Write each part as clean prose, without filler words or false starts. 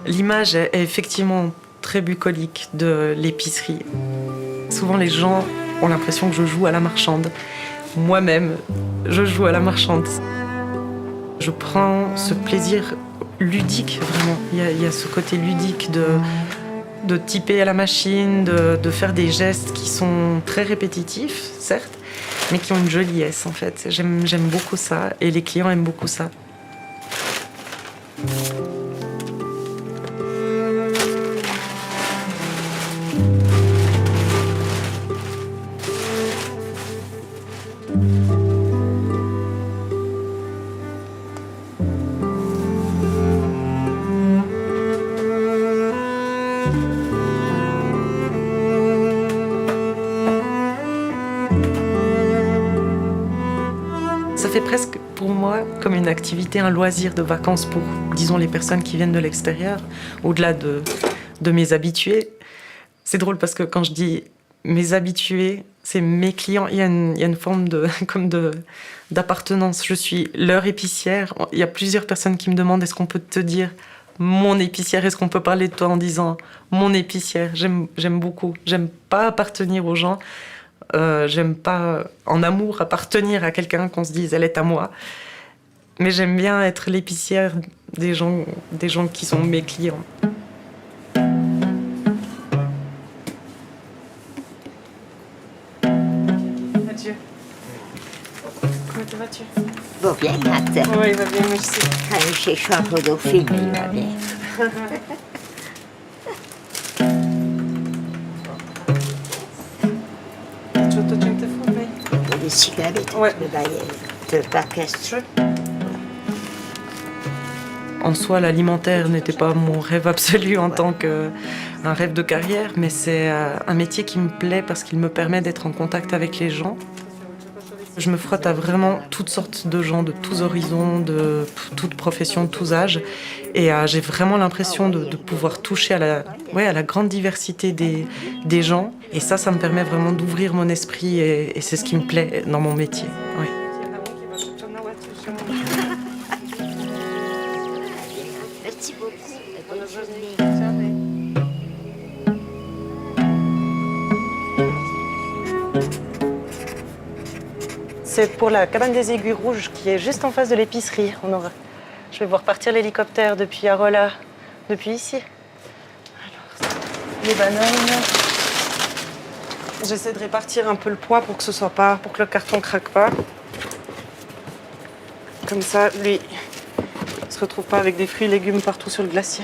L'image est effectivement très bucolique de l'épicerie. Souvent, les gens ont l'impression que je joue à la marchande. Moi-même, je joue à la marchande. Je prends ce plaisir ludique, vraiment. Il y a ce côté ludique de typer à la machine, de faire des gestes qui sont très répétitifs, certes, mais qui ont une joliesse, en fait. J'aime beaucoup ça, et les clients aiment beaucoup ça. Ça fait presque pour moi comme une activité, un loisir de vacances pour, disons, les personnes qui viennent de l'extérieur, au-delà de mes habitués. C'est drôle parce que quand je dis mes habitués, c'est mes clients, il y a une forme d'appartenance. Je suis leur épicière. Il y a plusieurs personnes qui me demandent est-ce qu'on peut te dire mon épicière, est-ce qu'on peut parler de toi en disant mon épicière. J'aime beaucoup. J'aime pas appartenir aux gens. J'aime pas, en amour, appartenir à quelqu'un qu'on se dise elle est à moi. Mais j'aime bien être l'épicière des gens qui sont mes clients. Adieu. Comment vas-tu? Va bien, Nat. Oui, il va bien, merci. Allez chercher un peu d'eau fine, il va bien. Des cigarettes, Ouais. de paquets. En soi, l'alimentaire n'était pas mon rêve absolu en tant qu'un rêve de carrière, mais c'est un métier qui me plaît parce qu'il me permet d'être en contact avec les gens. Je me frotte à vraiment toutes sortes de gens, de tous horizons, de toutes professions, de tous âges. Et j'ai vraiment l'impression de pouvoir toucher à la grande diversité des gens. Et ça me permet vraiment d'ouvrir mon esprit et c'est ce qui me plaît dans mon métier. Ouais. Merci beaucoup. Bonne journée. C'est pour la cabane des Aiguilles Rouges qui est juste en face de l'épicerie. Je vais voir partir l'hélicoptère depuis Arola, depuis ici. Alors, les bananes. J'essaie de répartir un peu le poids pour que pour que le carton craque pas. Comme ça, lui, il se retrouve pas avec des fruits et légumes partout sur le glacier.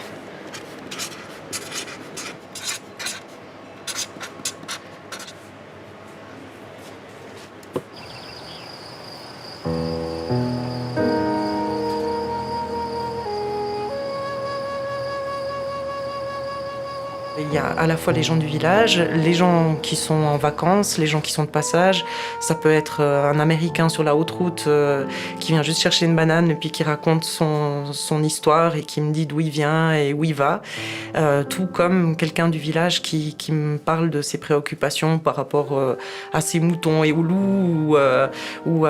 Il y a à la fois les gens du village, les gens qui sont en vacances, les gens qui sont de passage. Ça peut être un Américain sur la haute route qui vient juste chercher une banane et puis qui raconte son histoire et qui me dit d'où il vient et où il va. Tout comme quelqu'un du village qui me parle de ses préoccupations par rapport à ses moutons et aux loups ou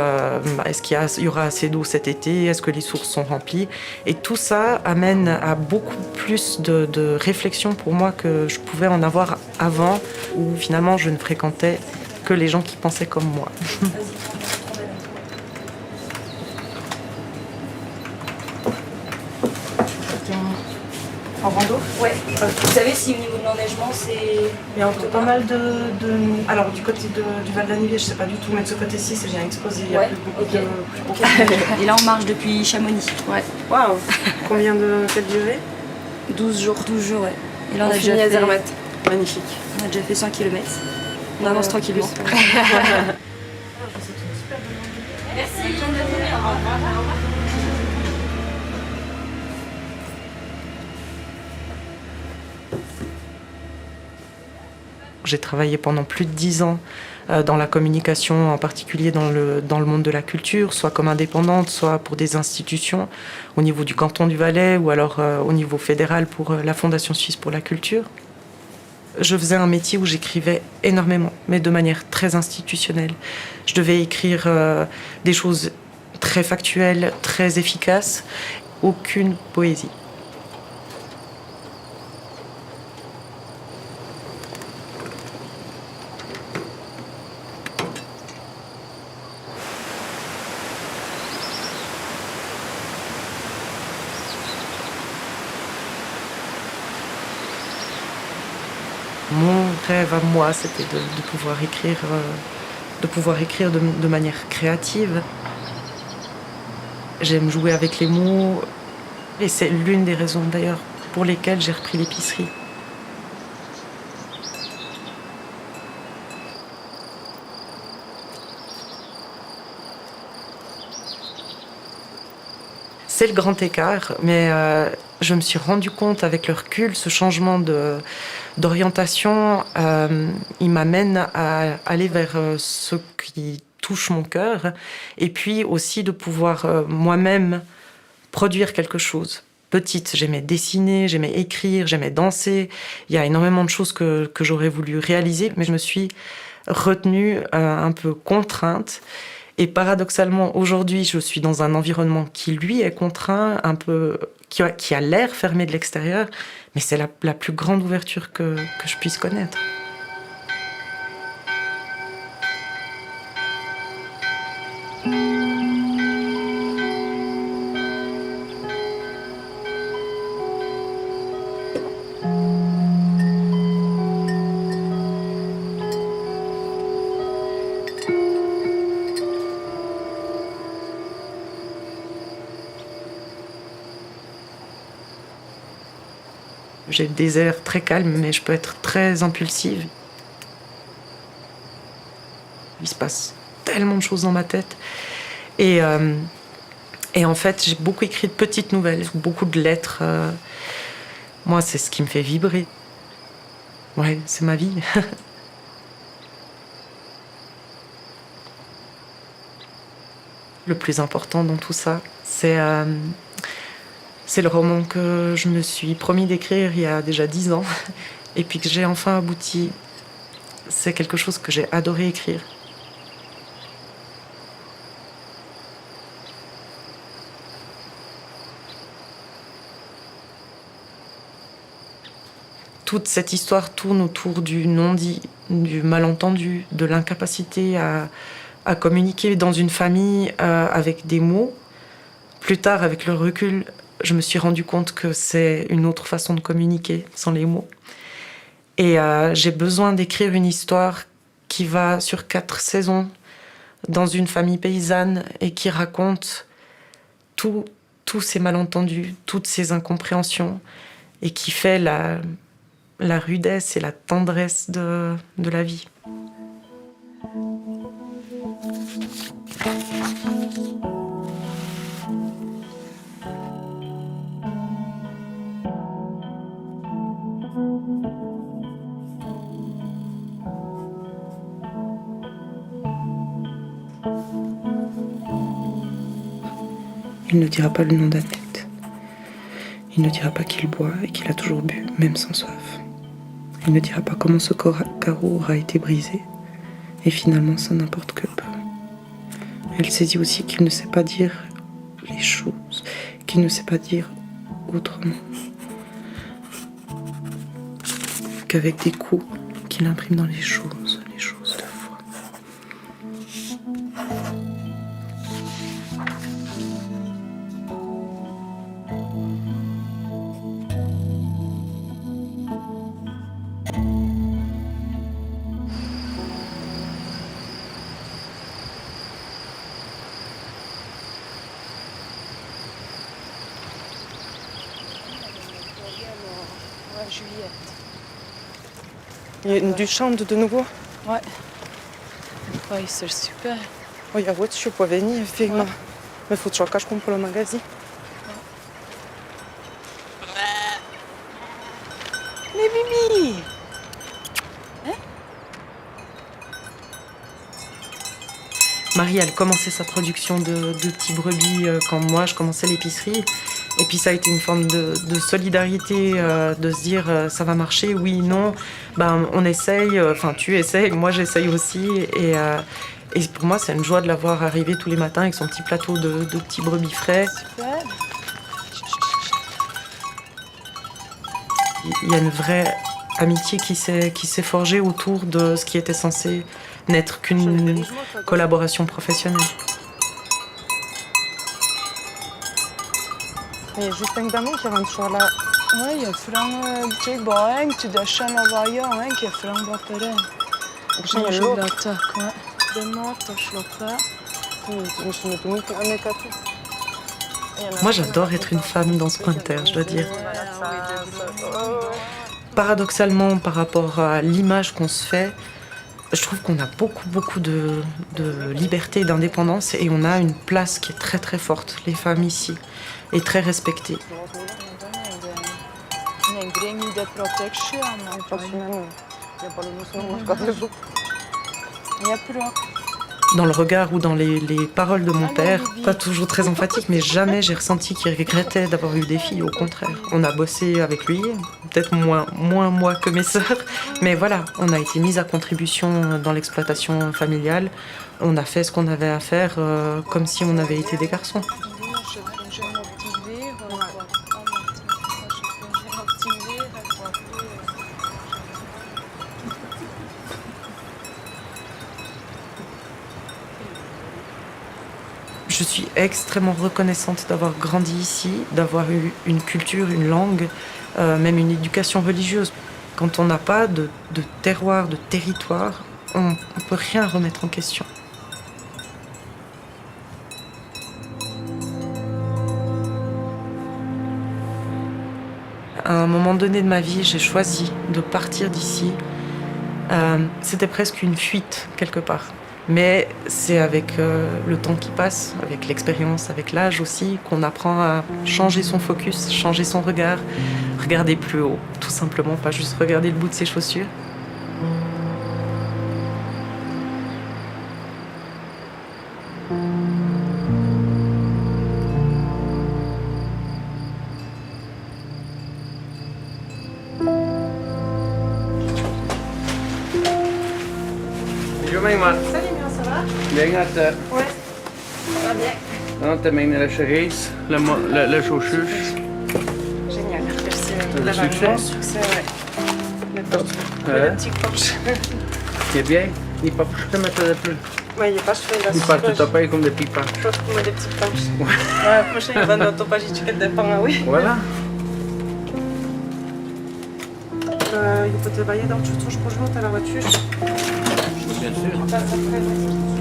est-ce qu'il y aura assez d'eau cet été, est-ce que les sources sont remplies. Et tout ça amène à beaucoup plus de réflexion pour moi que je pouvais en avoir avant, où finalement je ne fréquentais que les gens qui pensaient comme moi. En rando? Ouais. Vous savez si au niveau de l'enneigement, c'est... Il y a pas mal de... Alors du côté du Val d'Anivier, je sais pas du tout, mais de ce côté-ci, c'est bien exposé. Il y a plus beaucoup de... Et là, on marche depuis Chamonix. Ouais. Waouh! Quelle durée? 12 jours. 12 jours, ouais. Et là, On a finit déjà à fait... Zermatt. Magnifique. On a déjà fait 100 km. On avance tranquillement. Merci. J'ai travaillé pendant plus de 10 ans dans la communication, en particulier dans le monde de la culture, soit comme indépendante, soit pour des institutions au niveau du canton du Valais ou alors au niveau fédéral pour la Fondation Suisse pour la culture. Je faisais un métier où j'écrivais énormément, mais de manière très institutionnelle. Je devais écrire des choses très factuelles, très efficaces, aucune poésie. rêve à moi, c'était de pouvoir écrire de manière créative. J'aime jouer avec les mots et c'est l'une des raisons d'ailleurs pour lesquelles j'ai repris l'épicerie. C'est le grand écart, mais je me suis rendu compte avec le recul, ce changement d'orientation, il m'amène à aller vers ce qui touche mon cœur, et puis aussi de pouvoir moi-même produire quelque chose. Petite, j'aimais dessiner, j'aimais écrire, j'aimais danser. Il y a énormément de choses que j'aurais voulu réaliser, mais je me suis retenue un peu contrainte. Et paradoxalement, aujourd'hui, je suis dans un environnement qui, lui, est contraint, un peu, qui a l'air fermé de l'extérieur, mais c'est la plus grande ouverture que je puisse connaître. J'ai des airs très calmes, mais je peux être très impulsive. Il se passe tellement de choses dans ma tête. Et en fait, j'ai beaucoup écrit de petites nouvelles, beaucoup de lettres. Moi, c'est ce qui me fait vibrer. Ouais, c'est ma vie. Le plus important dans tout ça, c'est le roman que je me suis promis d'écrire il y a déjà 10 ans et puis que j'ai enfin abouti. C'est quelque chose que j'ai adoré écrire. Toute cette histoire tourne autour du non-dit, du malentendu, de l'incapacité à communiquer dans une famille avec des mots. Plus tard, avec le recul, je me suis rendu compte que c'est une autre façon de communiquer sans les mots. Et j'ai besoin d'écrire une histoire qui va sur 4 saisons dans une famille paysanne et qui raconte tous ces malentendus, toutes ces incompréhensions et qui fait la rudesse et la tendresse de la vie. Il ne dira pas le nom d'Annette. Il ne dira pas qu'il boit et qu'il a toujours bu, même sans soif. Il ne dira pas comment ce carreau aura été brisé. Et finalement, ça n'importe que peu. Elle saisit aussi qu'il ne sait pas dire les choses, qu'il ne sait pas dire autrement qu'avec des coups qu'il imprime dans les choses de foi. Juillet. Il y a du chant de nouveau. Ouais. Ouais, c'est super. Oj, ja vou ci poveni, filma. Me făceacaș cum pe la magazin. Mais Mimi! Marie, elle commençait sa production de petits brebis quand moi, je commençais l'épicerie. Et puis ça a été une forme de solidarité, de se dire ça va marcher, oui, non. Ben, on essaye, enfin tu essayes, moi j'essaye aussi. Et pour moi, c'est une joie de la voir arriver tous les matins avec son petit plateau de petits brebis frais. Super. Il y a une vraie amitié qui s'est forgée autour de ce qui était censé n'être qu'une collaboration professionnelle. E, just pe-mi da mult ceva în șoala Ouais, jag från Tjejbarn till Döschen och varje gång jag från Bappere. Känner du låt? Tack, ouais. Det är mat och sloppa. Moi, j'adore être une femme dans ce coin de terre, je dois dire. Paradoxalement, par rapport à l'image qu'on se fait, je trouve qu'on a beaucoup de liberté et d'indépendance et on a une place qui est très forte, les femmes ici, et très respectée. Dans le regard ou dans les paroles de mon père, pas toujours très emphatique, mais jamais j'ai ressenti qu'il regrettait d'avoir eu des filles, au contraire. On a bossé avec lui, peut-être moins moi que mes sœurs, mais voilà, on a été mis à contribution dans l'exploitation familiale. On a fait ce qu'on avait à faire comme si on avait été des garçons. Je suis extrêmement reconnaissante d'avoir grandi ici, d'avoir eu une culture, une langue, même une éducation religieuse. Quand on n'a pas de terroir, de territoire, on ne peut rien remettre en question. À un moment donné de ma vie, j'ai choisi de partir d'ici. C'était presque une fuite, quelque part. Mais c'est avec le temps qui passe, avec l'expérience, avec l'âge aussi, qu'on apprend à changer son focus, changer son regard, regarder plus haut, tout simplement, pas juste regarder le bout de ses chaussures. Bonjour Maïma. Salut, bien, ça va? Bien att Ouais, ça va bien. ta mina cherise, la chaussure. Génial, merci. Le succès. Succès, ouais. Le petit Porsche. C'est bien. Il pas je te mettre de plus. Ouais, il est pas chouette là. Il part tout à fait comme des pipas. Je pense qu'on met des petites planches. Ouais, prochain, il va dans ton page de dépend, ah oui. Voilà. Il faut te varier dans tout ton changement, t'as la voiture. Bien sûr. Ça, après,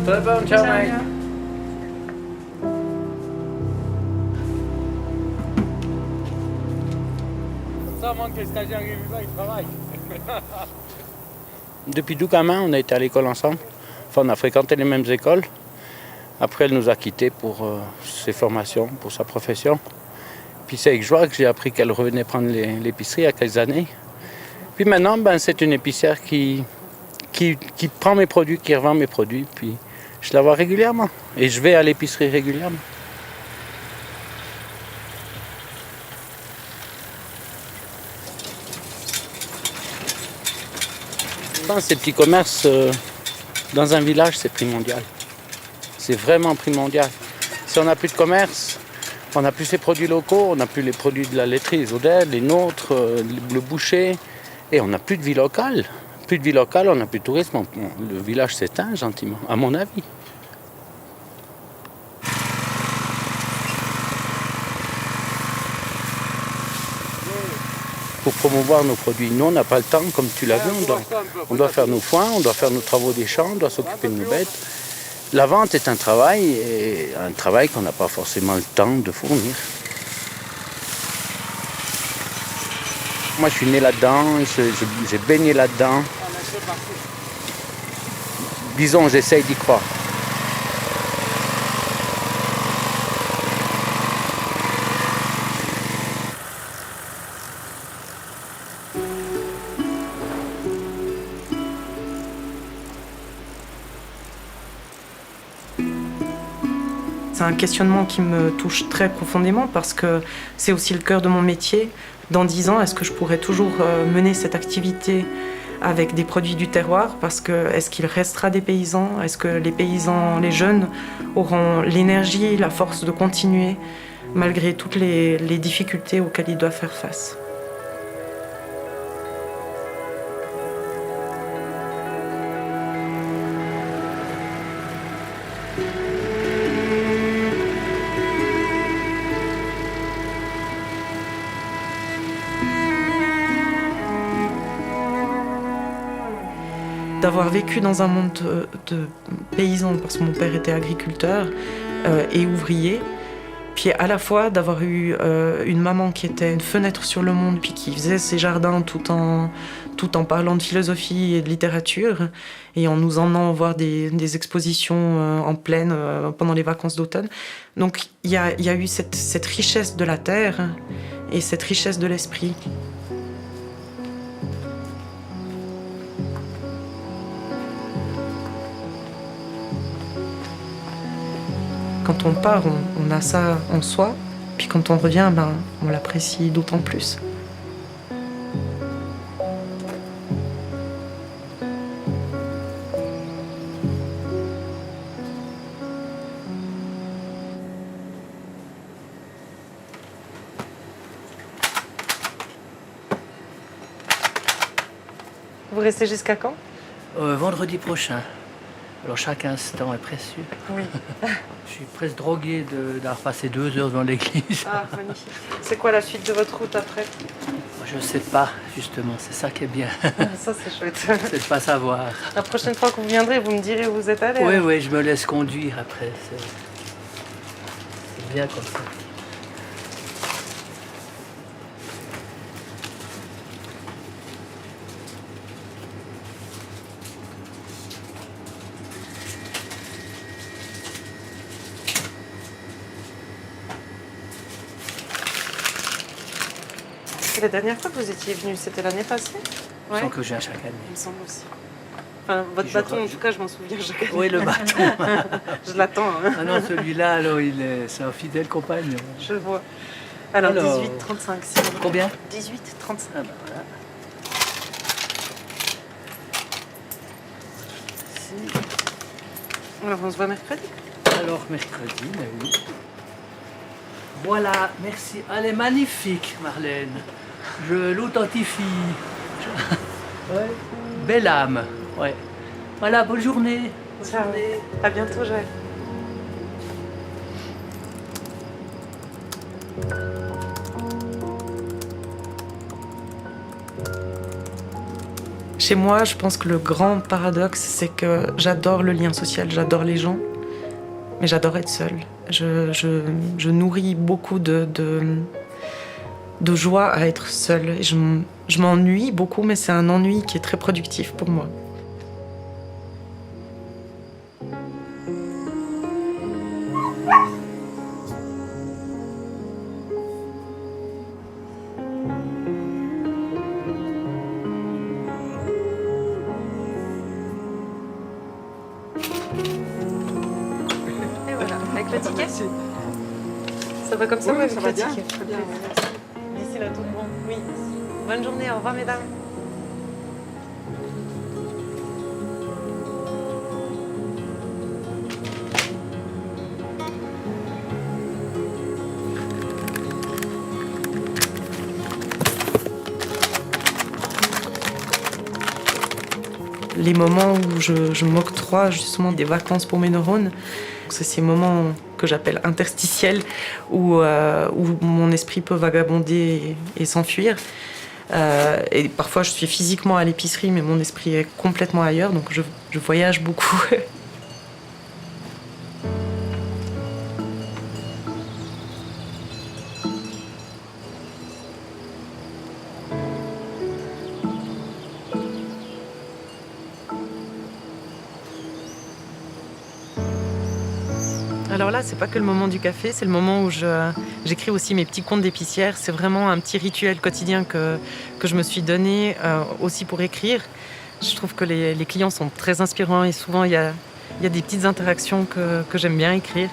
Très bon, ciao mec. Ça manque les stagiaires qui travaillent. Depuis tout gamin, on a été à l'école ensemble. Enfin, on a fréquenté les mêmes écoles. Après, elle nous a quittés pour ses formations, pour sa profession. Puis c'est avec joie que j'ai appris qu'elle revenait prendre l'épicerie il y a quelques années. Puis maintenant, c'est une épicière qui prend mes produits, qui revend mes produits. Puis je la vois régulièrement. Et je vais à l'épicerie régulièrement. Je pense que ces petits commerces dans un village, c'est primordial. C'est vraiment primordial. Si on n'a plus de commerce, on n'a plus ces produits locaux, on n'a plus les produits de la laiterie, les Odelles, les nôtres, le boucher, et on n'a plus de vie locale. Plus de vie locale, on n'a plus de tourisme. Le village s'éteint gentiment, à mon avis. Pour promouvoir nos produits, nous, on n'a pas le temps, comme tu l'as vu, on doit faire nos foins, on doit faire nos travaux des champs, on doit s'occuper de nos bêtes. La vente est un travail qu'on n'a pas forcément le temps de fournir. Moi, je suis né là-dedans, j'ai baigné là-dedans. Disons, j'essaye d'y croire. C'est un questionnement qui me touche très profondément parce que c'est aussi le cœur de mon métier. Dans 10 ans, est-ce que je pourrais toujours mener cette activité avec des produits du terroir? Parce que est-ce qu'il restera des paysans? Est-ce que les paysans, les jeunes, auront l'énergie, la force de continuer malgré toutes les difficultés auxquelles ils doivent faire face? d'avoir vécu dans un monde de paysans, parce que mon père était agriculteur et ouvrier, puis à la fois d'avoir eu une maman qui était une fenêtre sur le monde, puis qui faisait ses jardins tout en parlant de philosophie et de littérature, et en nous emmenant voir des expositions en pleine pendant les vacances d'automne. Donc il y a eu cette richesse de la terre et cette richesse de l'esprit. Quand on part, on a ça en soi, puis quand on revient, on l'apprécie d'autant plus. Vous restez jusqu'à quand ? Vendredi prochain. Alors chaque instant est précieux. Oui. Je suis presque drogué d'avoir passé 2 heures dans l'église. Ah, magnifique. C'est quoi la suite de votre route après ? Je ne sais pas, justement, c'est ça qui est bien. Ça, c'est chouette. C'est de pas savoir. La prochaine fois que vous viendrez, vous me direz où vous êtes allé. Oui, alors. oui, je me laisse conduire après. C'est bien comme ça. La dernière fois que vous étiez venu, c'était l'année passée ? Ouais. Sans que j'ai chaque année. Il me semble aussi. Enfin, votre bâton, en tout cas, je m'en souviens chaque année. Oui, le bâton. Je l'attends. Hein. Ah non, celui-là, alors, c'est un fidèle compagnon. Je le vois. Alors, Alors, 18,35 si vous voulez. Combien 18,35. Ah ben voilà. Alors, on se voit mercredi. Alors, mercredi, mais oui. Voilà, merci. Elle est magnifique, Marlène. Je l'authentifie. Ouais. Belle âme, ouais. Voilà, bonne journée. Bonne Ciao. journée. À bientôt, Joël. Chez moi, je pense que le grand paradoxe, c'est que j'adore le lien social, j'adore les gens, mais j'adore être seule. Je nourris beaucoup de joie à être seule. Et je m'ennuie beaucoup, mais c'est un ennui qui est très productif pour moi. Et voilà, avec le ticket. Ça va comme ça, Oui, ouais, ça avec va le bien, ticket. très bien. D'ici là, tout bon. Oui. Bonne journée, au revoir, mesdames. Les moments où je m'octroie justement des vacances pour mes neurones, c'est ces moments que j'appelle interstitiels, où mon esprit peut vagabonder et s'enfuir. Et parfois je suis physiquement à l'épicerie, mais mon esprit est complètement ailleurs, donc je voyage beaucoup. Alors là, c'est pas que le moment du café, c'est le moment où j'écris aussi mes petits contes d'épicière. C'est vraiment un petit rituel quotidien que je me suis donné aussi pour écrire. Je trouve que les clients sont très inspirants et souvent il y a des petites interactions que j'aime bien écrire.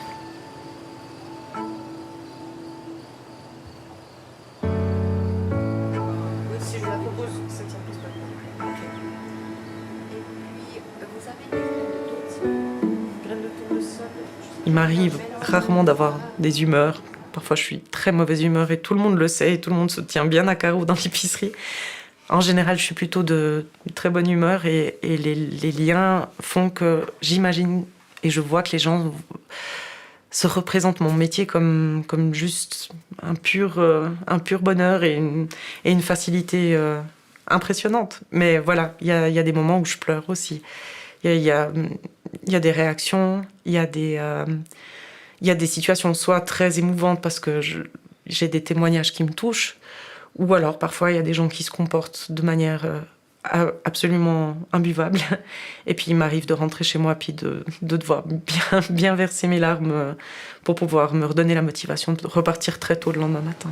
Si je la propose, ça tient plus pas. Et puis, vous avez des graines de tournesol. Il m'arrive rarement d'avoir des humeurs. Parfois, je suis très mauvaise humeur et tout le monde le sait et tout le monde se tient bien à carreau dans l'épicerie. En général, je suis plutôt de très bonne humeur et les liens font que j'imagine et je vois que les gens se représentent mon métier comme juste un pur bonheur et une facilité impressionnante. Mais voilà, il y a des moments où je pleure aussi. Il y a des réactions, il y a des situations soit très émouvantes parce que j'ai des témoignages qui me touchent, ou alors parfois il y a des gens qui se comportent de manière absolument imbuvable. Et puis il m'arrive de rentrer chez moi puis de devoir bien verser mes larmes pour pouvoir me redonner la motivation de repartir très tôt le lendemain matin.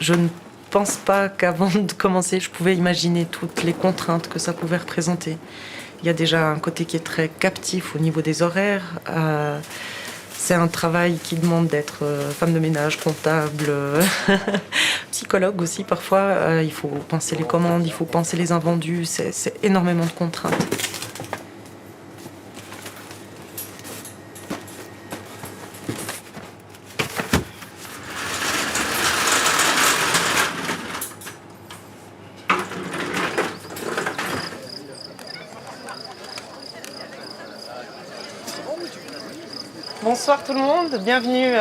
Je ne pense pas qu'avant de commencer, je pouvais imaginer toutes les contraintes que ça pouvait représenter. Il y a déjà un côté qui est très captif au niveau des horaires. C'est un travail qui demande d'être femme de ménage, comptable, psychologue aussi parfois. Il faut penser les commandes, il faut penser les invendus. C'est énormément de contraintes. Bonsoir tout le monde, bienvenue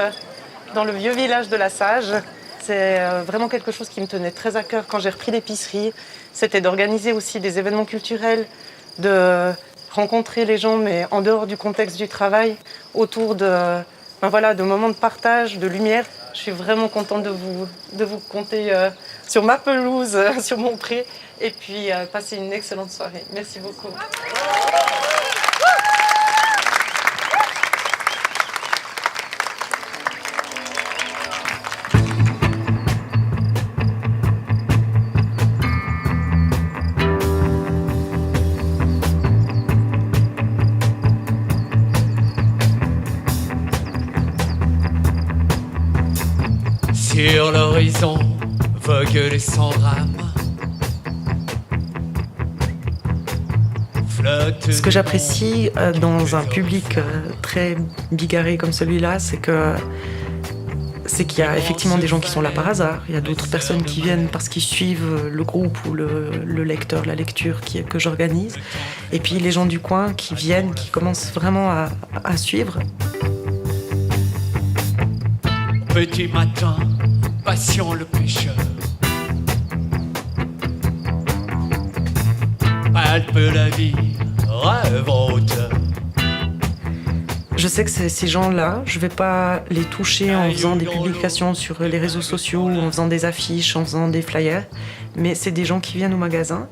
dans le vieux village de la Sage. C'est vraiment quelque chose qui me tenait très à cœur quand j'ai repris l'épicerie. C'était d'organiser aussi des événements culturels, de rencontrer les gens, mais en dehors du contexte du travail, autour de moments de partage, de lumière. Je suis vraiment contente de vous compter sur ma pelouse, sur mon pré, et puis passer une excellente soirée. Merci beaucoup. Sur l'horizon voguent les sans-rames. Ce que j'apprécie dans un public très bigarré comme celui-là, c'est qu'il y a effectivement des gens qui sont là par hasard. Il y a d'autres personnes qui viennent parce qu'ils suivent le groupe ou le lecteur, la lecture que j'organise. Et puis les gens du coin qui viennent, qui commencent vraiment à suivre. Petit matin, passion le pêcheur. Palpe la vie, rêve en hauteur. Je sais que ces gens-là, je vais pas les toucher en faisant des publications sur les réseaux sociaux, ou en faisant des affiches, en faisant des flyers, mais c'est des gens qui viennent au magasin,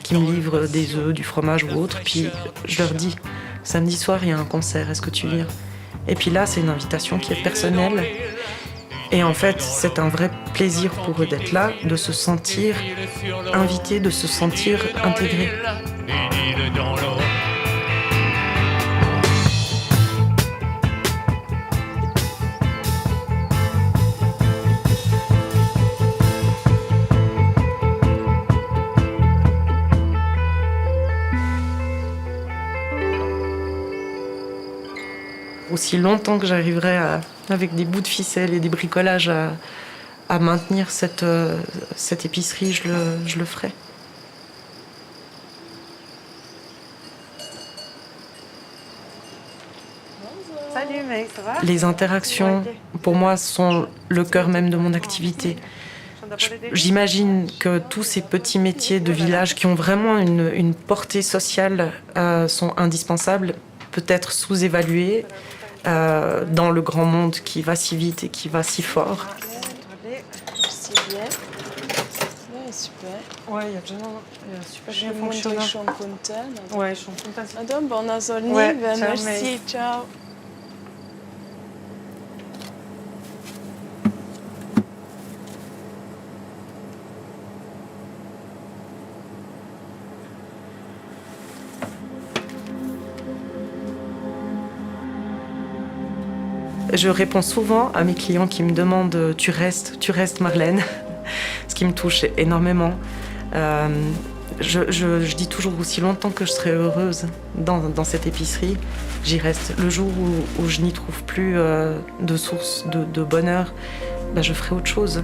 qui me livrent des œufs, du fromage ou autre, puis je leur dis, samedi soir il y a un concert, est-ce que tu viens ? Et puis là, c'est une invitation qui est personnelle. Et en fait, c'est un vrai plaisir pour eux d'être là, de se sentir invités, de se sentir intégrés. Aussi longtemps que j'arriverai avec des bouts de ficelle et des bricolages à maintenir cette épicerie, je le ferai. Salut May, ça va ? Les interactions, pour moi, sont le cœur même de mon activité. J'imagine que tous ces petits métiers de village qui ont vraiment une portée sociale sont indispensables, peut-être sous-évalués dans le grand monde qui va si vite et qui va si fort. C'est bien. Ouais, super. Ouais, il y a super Je bien suis fonctionnant. contente. Ouais, je suis contente. Madame, bon azolni, Ouais, ben, ciao, merci, May. ciao. Je réponds souvent à mes clients qui me demandent « tu restes Marlène ?» Ce qui me touche énormément. Je dis toujours aussi longtemps que je serai heureuse dans cette épicerie, j'y reste. Le jour où je n'y trouve plus de source de bonheur, je ferai autre chose.